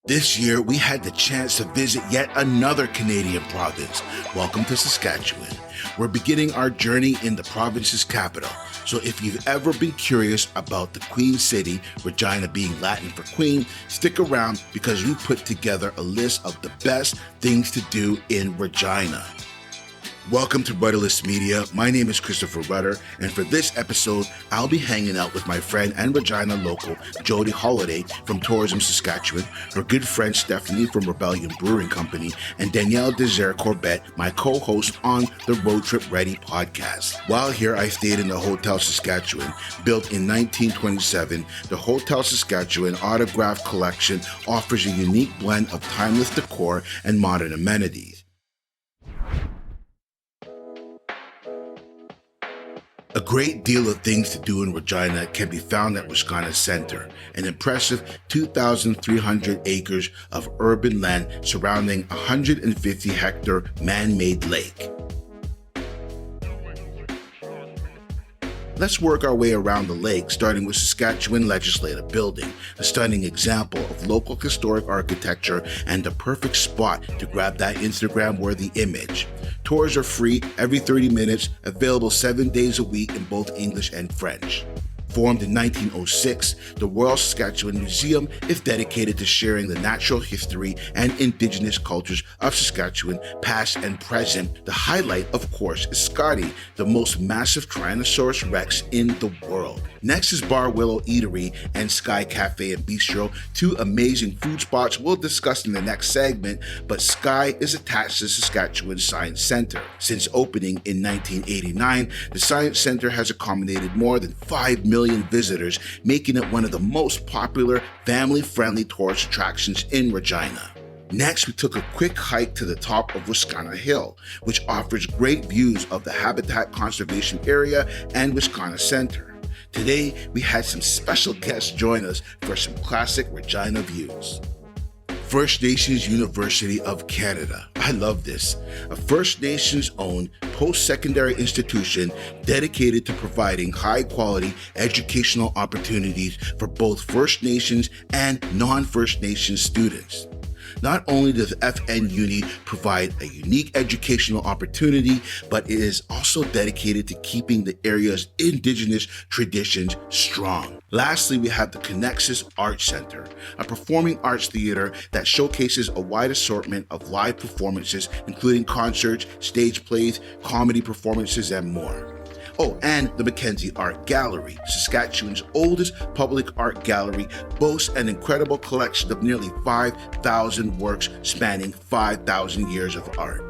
This year, we had the chance to visit yet another Canadian province. Welcome to Saskatchewan. We're beginning our journey in the province's capital. So if you've ever been curious about the Queen City, Regina being Latin for Queen, stick around because we put together a list of the best things to do in Regina. Welcome to Rudderless Media. My name is Christopher Rudder, and for this episode, I'll be hanging out with my friend and Regina local, Jody Holiday from Tourism Saskatchewan, her good friend Stephanie from Rebellion Brewing Company, and Danielle Desert-Corbett, my co-host on the Road Trip Ready podcast. While here, I stayed in the Hotel Saskatchewan. Built in 1927, the Hotel Saskatchewan Autograph Collection offers a unique blend of timeless decor and modern amenities. A great deal of things to do in Regina can be found at Wascana Center, an impressive 2,300 acres of urban land surrounding a 150-hectare man-made lake. Let's work our way around the lake, starting with Saskatchewan Legislative Building, a stunning example of local historic architecture and the perfect spot to grab that Instagram-worthy image. Tours are free every 30 minutes, available 7 days a week in both English and French. Formed in 1906, the Royal Saskatchewan Museum is dedicated to sharing the natural history and Indigenous cultures of Saskatchewan, past and present. The highlight, of course, is Skye, the most massive Tyrannosaurus Rex in the world. Next is Bar Willow Eatery and Skye Cafe and Bistro, two amazing food spots we'll discuss in the next segment, but Skye is attached to the Saskatchewan Science Centre. Since opening in 1989, the Science Centre has accommodated more than 5 million visitors, making it one of the most popular family-friendly tourist attractions in Regina. Next, we took a quick hike to the top of Wascana Hill, which offers great views of the Habitat Conservation Area and Wascana Center. Today, we had some special guests join us for some classic Regina views. First Nations University of Canada. I love this. A First Nations-owned post-secondary institution dedicated to providing high-quality educational opportunities for both First Nations and non-First Nations students. Not only does FN Uni provide a unique educational opportunity, but it is also dedicated to keeping the area's Indigenous traditions strong. Lastly, we have the Conexus Art Center, a performing arts theater that showcases a wide assortment of live performances, including concerts, stage plays, comedy performances, and more. Oh, and the MacKenzie Art Gallery, Saskatchewan's oldest public art gallery, boasts an incredible collection of nearly 5,000 works spanning 5,000 years of art.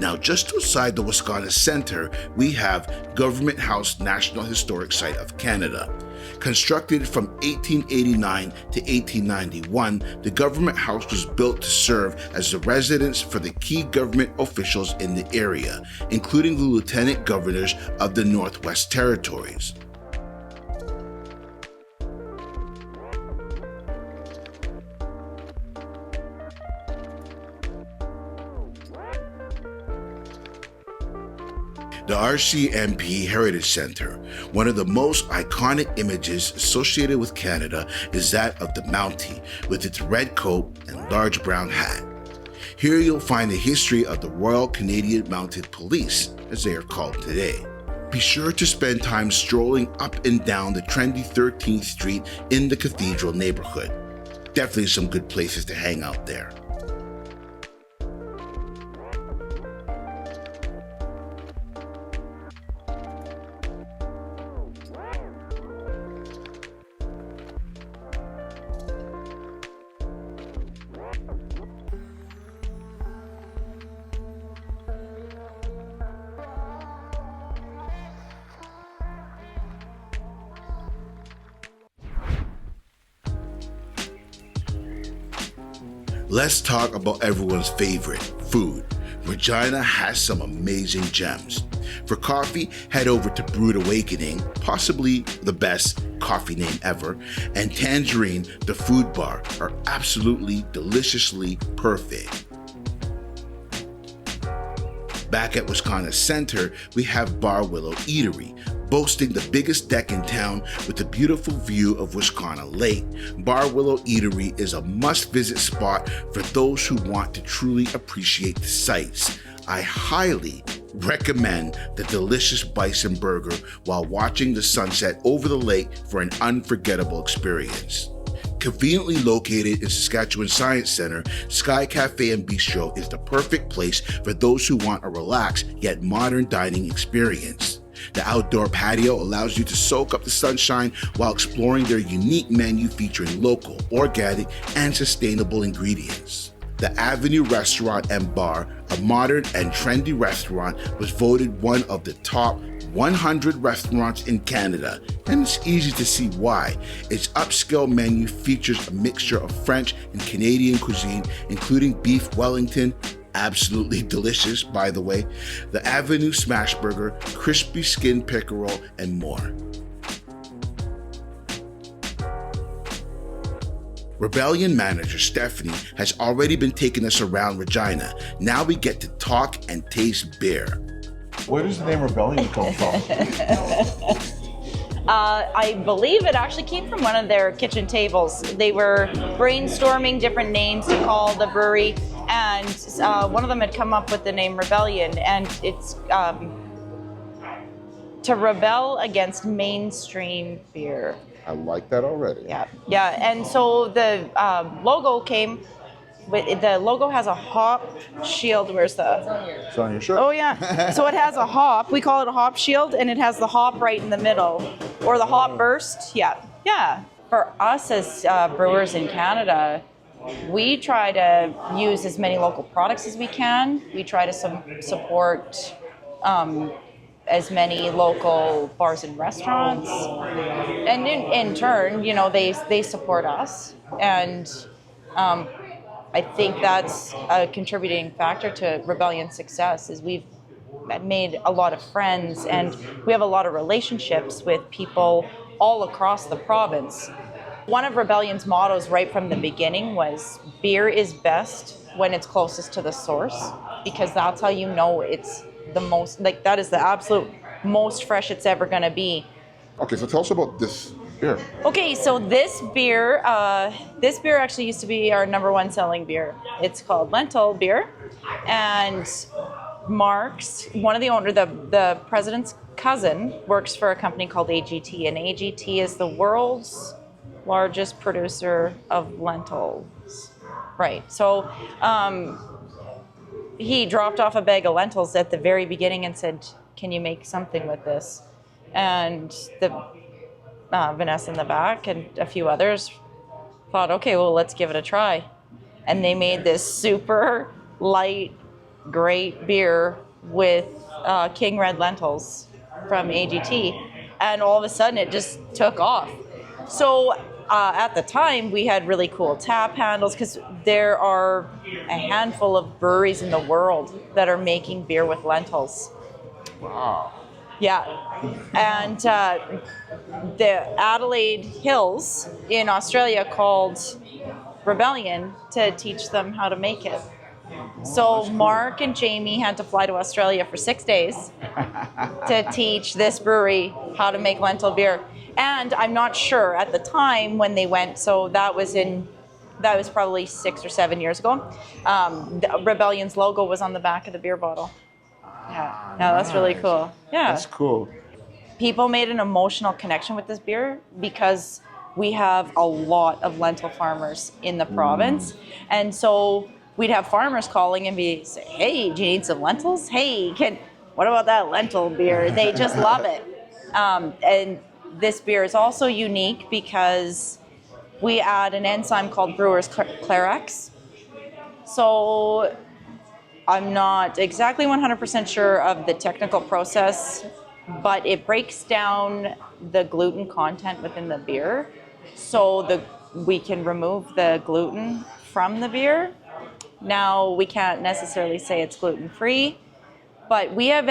Now, just outside the Wascana Center, we have Government House National Historic Site of Canada. Constructed from 1889 to 1891, the Government House was built to serve as the residence for the key government officials in the area, including the Lieutenant Governors of the Northwest Territories. The RCMP Heritage Center, one of the most iconic images associated with Canada, is that of the Mountie with its red coat and large brown hat. Here you'll find the history of the Royal Canadian Mounted Police, as they are called today. Be sure to spend time strolling up and down the trendy 13th Street in the Cathedral Neighbourhood. Definitely some good places to hang out there. Let's talk about everyone's favorite, food. Regina has some amazing gems. For coffee, head over to Brewed Awakening, possibly the best coffee name ever, and Tangerine The Food Bar are absolutely deliciously perfect. Back at Wascana Center, we have Bar Willow Eatery, Boasting the biggest deck in town with a beautiful view of Wascana Lake, Bar Willow Eatery is a must-visit spot for those who want to truly appreciate the sights. I highly recommend the delicious bison burger while watching the sunset over the lake for an unforgettable experience. Conveniently located in Saskatchewan Science Centre, Skye Cafe and Bistro is the perfect place for those who want a relaxed yet modern dining experience. The outdoor patio allows you to soak up the sunshine while exploring their unique menu featuring local, organic, and sustainable ingredients. The Avenue Restaurant and Bar, a modern and trendy restaurant, was voted one of the top 100 restaurants in Canada, and it's easy to see why. Its upscale menu features a mixture of French and Canadian cuisine, including beef Wellington, absolutely delicious by the way, the Avenue Smash Burger, crispy skin pickerel, and more. Rebellion manager Stephanie has already been taking us around Regina. Now we get to talk and taste beer. Where does the name Rebellion come from? I believe it actually came from one of their kitchen tables. They were brainstorming different names to call the brewery, and one of them had come up with the name Rebellion, and it's to rebel against mainstream beer. I like that already. Yeah, and so the logo came. The logo has a hop shield. Where's the? It's on your shirt. Oh yeah. So it has a hop. We call it a hop shield, and it has the hop right in the middle, or the hop burst. Yeah. For us as brewers in Canada, we try to use as many local products as we can. We try to support as many local bars and restaurants, and in turn, they support us, and I think that's a contributing factor to Rebellion's success. Is we've made a lot of friends, and we have a lot of relationships with people all across the province. One of Rebellion's mottos right from the beginning was beer is best when it's closest to the source, because that's how you know it's the most, that is the absolute most fresh it's ever going to be. Okay, so tell us about this beer. Okay, so this beer actually used to be our number one selling beer. It's called Lentil Beer, and Mark's, one of the owners, the president's cousin, works for a company called AGT, and AGT is the world's largest producer of lentils. Right, so he dropped off a bag of lentils at the very beginning and said, "Can you make something with this?" And Vanessa in the back and a few others thought, okay, well, let's give it a try. And they made this super light, great beer with King Red lentils from AGT. And all of a sudden, it just took off. So at the time, we had really cool tap handles, because there are a handful of breweries in the world that are making beer with lentils. Wow. Yeah, and the Adelaide Hills in Australia called Rebellion to teach them how to make it. So Mark and Jamie had to fly to Australia for 6 days to teach this brewery how to make lentil beer. And I'm not sure at the time when they went, so that was probably 6 or 7 years ago. Rebellion's logo was on the back of the beer bottle. Yeah, no, that's really cool. Yeah, that's cool. People made an emotional connection with this beer because we have a lot of lentil farmers in the province, and so we'd have farmers calling and say, "Hey, do you need some lentils? Hey, what about that lentil beer?" They just love it. And this beer is also unique because we add an enzyme called Brewer's Clarex. So I'm not exactly 100% sure of the technical process, but it breaks down the gluten content within the beer, so we can remove the gluten from the beer. Now, we can't necessarily say it's gluten-free, but we have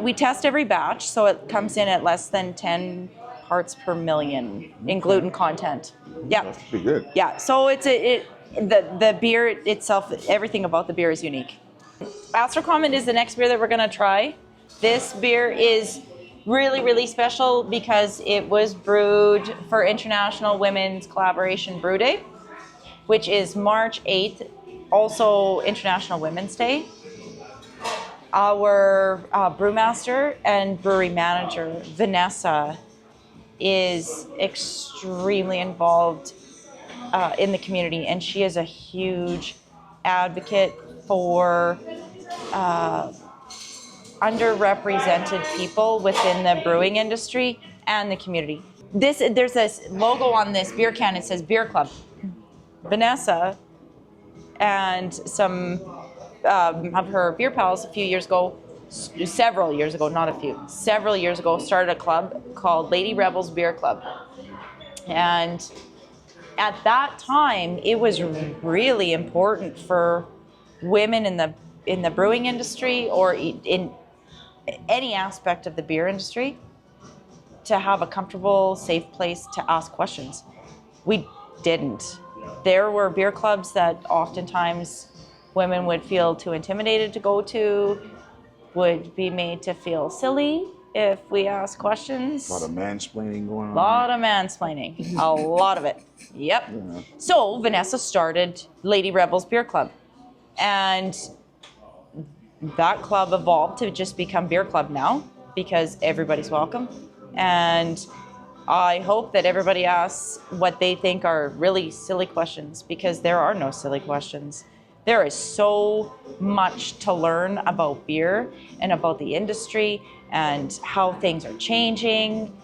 we test every batch, so it comes in at less than 10 parts per million in gluten content. Yeah, that's pretty good. Yeah, so the beer itself, everything about the beer is unique. Astrocommon is the next beer that we're going to try. This beer is really, really special because it was brewed for International Women's Collaboration Brew Day, which is March 8th, also International Women's Day. Our brewmaster and brewery manager, Vanessa, is extremely involved in the community, and she is a huge advocate for underrepresented people within the brewing industry and the community. There's this logo on this beer can. It says Beer Club. Vanessa and some of her beer pals several years ago, started a club called Lady Rebels Beer Club. And at that time, it was really important for women in the brewing industry or in any aspect of the beer industry to have a comfortable, safe place to ask questions. We didn't. There were beer clubs that oftentimes women would feel too intimidated to go to, would be made to feel silly if we asked questions. A lot of mansplaining going on. A lot of mansplaining. A lot of it. Yep. Yeah. So Vanessa started Lady Rebels Beer Club. And that club evolved to just become Beer Club now because everybody's welcome. And I hope that everybody asks what they think are really silly questions, because there are no silly questions. There is so much to learn about beer and about the industry and how things are changing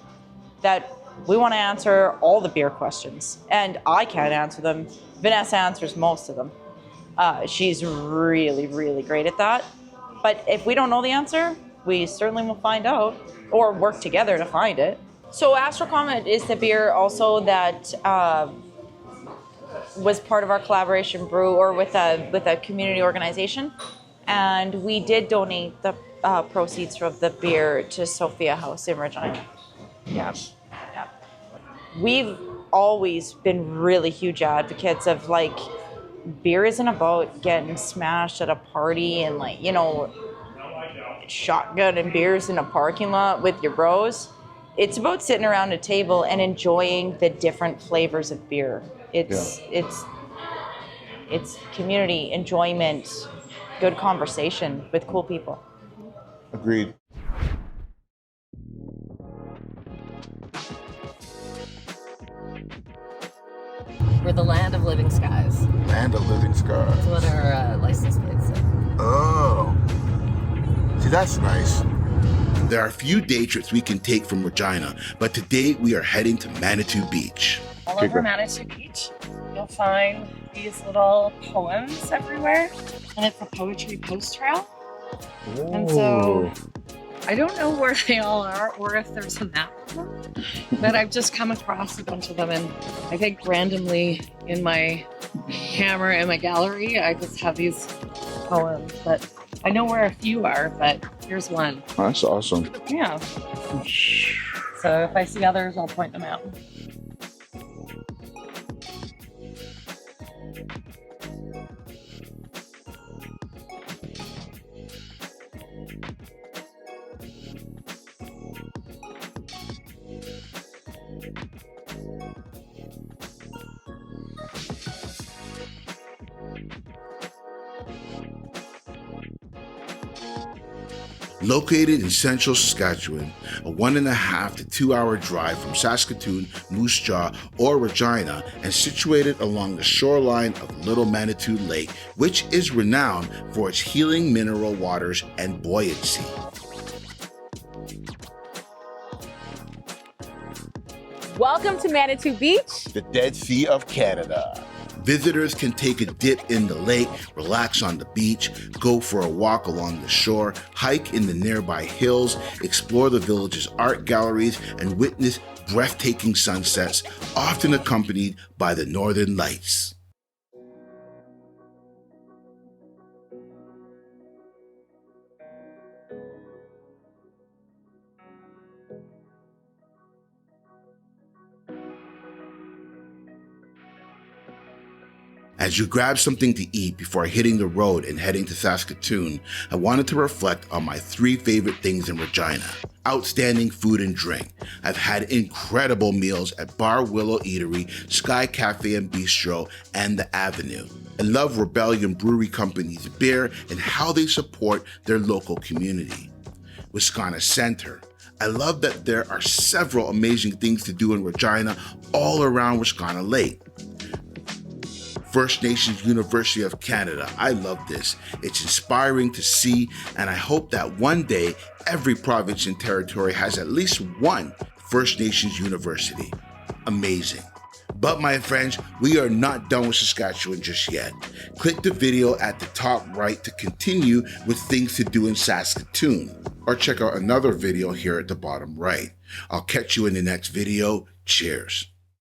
that we want to answer all the beer questions. And I can't answer them. Vanessa answers most of them. She's really, really great at that. But if we don't know the answer, we certainly will find out or work together to find it. So Astro Comet is the beer also that was part of our collaboration brew or with a community organization. And we did donate the proceeds from the beer to Sophia House in Regina. Yes. Yeah. We've always been really huge advocates of beer isn't about getting smashed at a party and shotgun and beers in a parking lot with your bros. It's about sitting around a table and enjoying the different flavors of beer. It's community enjoyment, good conversation with cool people. Agreed. We're the land of living skies. Land of living skies. That's what our license plate said. Oh. See, that's nice. There are a few day trips we can take from Regina, but today we are heading to Manitou Beach. All over Manitou Beach, you'll find these little poems everywhere, and it's a poetry post trail. Ooh. And so I don't know where they all are or if there's a map of them, but I've just come across a bunch of them, and I think randomly in my hammer in my gallery, I just have these poems, but I know where a few are, but here's one. That's awesome. Yeah. So if I see others, I'll point them out. Located in central Saskatchewan, a 1.5 to 2 hour drive from Saskatoon, Moose Jaw, or Regina, and situated along the shoreline of Little Manitou Lake, which is renowned for its healing mineral waters and buoyancy. Welcome to Manitou Beach. The Dead Sea of Canada. Visitors can take a dip in the lake, relax on the beach, go for a walk along the shore, hike in the nearby hills, explore the village's art galleries, and witness breathtaking sunsets, often accompanied by the northern lights. As you grab something to eat before hitting the road and heading to Saskatoon, I wanted to reflect on my 3 favorite things in Regina. Outstanding food and drink. I've had incredible meals at Bar Willow Eatery, Skye Cafe and Bistro, and The Avenue. I love Rebellion Brewery Company's beer and how they support their local community. Wascana Center. I love that there are several amazing things to do in Regina all around Wascana Lake. First Nations University of Canada. I love this. It's inspiring to see, and I hope that one day every province and territory has at least one First Nations university. Amazing. But my friends, we are not done with Saskatchewan just yet. Click the video at the top right to continue with things to do in Saskatoon, or check out another video here at the bottom right. I'll catch you in the next video. Cheers.